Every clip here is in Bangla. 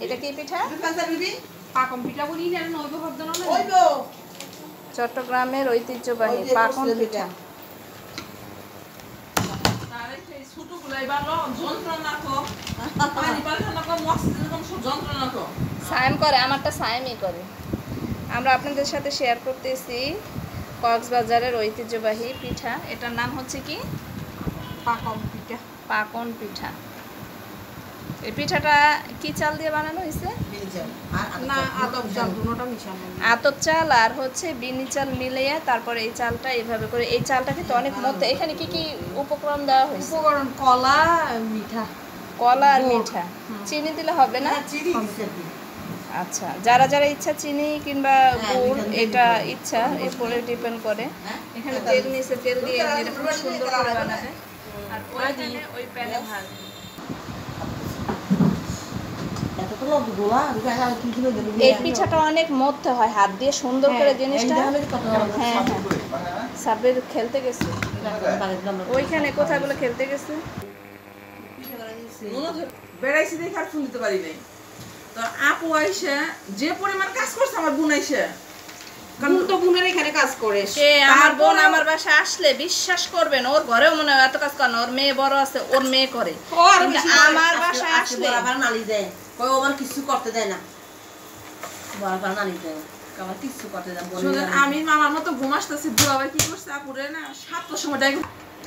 এটা কি পিঠা? পাকন পিঠা বলি না, নইব শব্দ না ওইব চট্টগ্রামের ঐতিহ্যবাহী পাকন পিঠা। তারে সেই ছোটগুলাই ভালো যন্ত্রণা তো পানি পাল্টানো কো মস্ত যন্ত্রণা তো সায়েম করে, আমারটা সায়েমই করে। আমরা আপনাদের সাথে শেয়ার করতেছি কক্সবাজারের ঐতিহ্যবাহী পিঠা। এটার নাম হচ্ছে কি? পাকন পিঠা। পাকন পিঠা। এই পিঠাটা কি চাল দিয়ে বানানো হয়েছে? না, আতপ চাল দুটোটা মিশানো। আতপ চাল আর হচ্ছে বিনি চাল মিলিয়ে তারপরে এই চালটা এইভাবে করে। এই চালটা কিন্তু অনেক মধ্যে। এখানে কি কি উপকরণ দেওয়া হয়েছে? উপকরণ কলা, মিঠা, কলা আর মিঠা। চিনি দিলে হবে না? আচ্ছা, যারা যারা ইচ্ছা চিনি কিংবা গুড়, এটা ইচ্ছা এরপরে ডিপেন্ড করে। এখানে তেল নিচে, তেল দিয়ে এরকম সুন্দর করে বানাবে। আর ওইখানে ওই প্যানে ভাজবে। এই পিঠাটা অনেক মধ্যে হয়, হাত দিয়ে সুন্দর করে জিনিসটা। হ্যাঁ হ্যাঁ, সাবের খেলতে গেছে ওইখানে, কোথায় বলে খেলতে গেছে। বেড়াইছি দেখে আর শুনতে পারি নাই। তো আপু আইসে যে পরিমাণ কাজ করছে আমার বোন আইসে, কারণ তো বোনের এখানে কাজ করে। সে আমার বোন আমার বাসায় আসলে বিশ্বাস করবেন, ওর ঘরেও মনে হয় এত কাজ করে না। ওর মেয়ে বড় আছে, ওর মেয়ে করে। আমার বাসায় আসলে আবার নালি দেয়, কই আমার কিছু করতে দেয় না, বারবার নালি দেয়, আমার কিছু করতে দেয় বলে। শুনেন, আমি মামার মতো ঘুম আসতেছি, দুলাভাই কি করছে আপুরে না 7টার সময় ডাক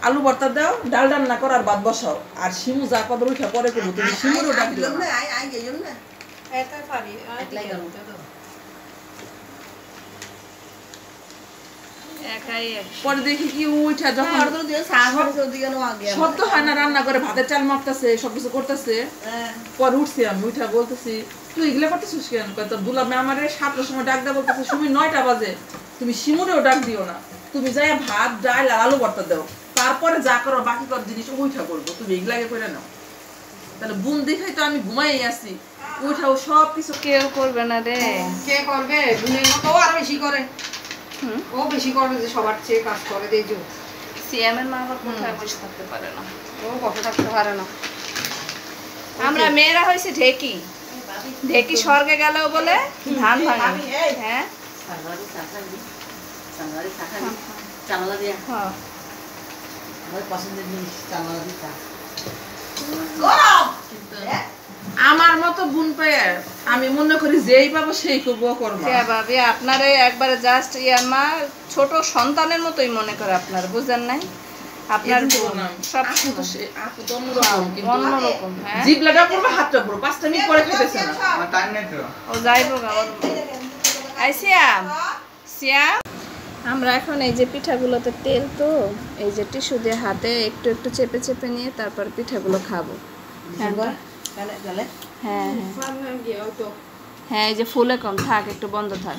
আলু ভর্তা দাও, ডাল রান্না করো আর ভাত বসাও, আর শিমু যা কবে উঠা পরে করবো, তুমি শিমুরও ডাক দিও না। আই আই গেল না এটা পারি একলাই গেল। একাই পরে দেখি কি উঠা যখন আর তো দিয়ে সাগ হচ্ছে ওদিকে নো আগে শব্দ হয় না, রান্না করে ভাতের চাল মাপতেছে, সবকিছু করতেছে। পরে উঠছি আমি, উঠা বলতেছি তুই এগুলো করতেছিস কেন? কয় তোর দুলাভাই আমারে 7টার সময় ডাক দেওয়া বলতেছে, সময় 9টা বাজে, তুমি শিমুরেও ডাক দিও না, তুমি যাই ভাত ডাল আর আলু ভর্তা দাও, তারপরে যা করো বাকি কর জিনিস উঠা করবো, তুমি এগুলাকে করে নাও। তাহলে বোন দেখাই তো আমি ঘুমাই আছি, উঠাও সব কিছু। কেউ করবে না রে। কে করবে? বোনের মতো আরো বেশি করে। ও বেশি করবে, যে সবার চেয়ে কাজ করে দেখো। সিএমের মা আবার কোথায় বসে থাকতে পারে না। ও বসে থাকতে পারে না। আমরা মেয়েরা হয়েছে ঢেকি, ঢেকি স্বর্গে গেলেও বলে ধান ভাঙে। হ্যাঁ সাগরি সাখালি সাগরি সাখালি চামলা দিয়া হ্যাঁ, আমার পছন্দের জিনিস চামলা দিতা। আমার মতো বোন পেয়ে আমি মনে করি যেই পাবো সেই করবো করবো। কে ভাবি আপনারে একবারে জাস্ট ইয়ার মা ছোট সন্তানের মতোই মনে করে আপনার, বুঝেন নাই? আপনার সব আপু তো অন্যরকম, কিন্তু অন্যরকম। হ্যাঁ, জিবলাটা করবো, হাতটা করবো, 5 মিনিট পরে খাইতেছে না। ও যাইব গা। আই সিয়াম, সিয়াম, আমরা এখন এই যে পিঠাগুলোতে তেল, তো এই যে টিস্যু দিয়ে হাতে একটু একটু চেপে চেপে নিয়ে তারপর পিঠাগুলো খাবো। হ্যাঁ কালে কালে হ্যাঁ হ্যাঁ, এই যে ফুলে কম থাক, একটু বন্ধ থাক।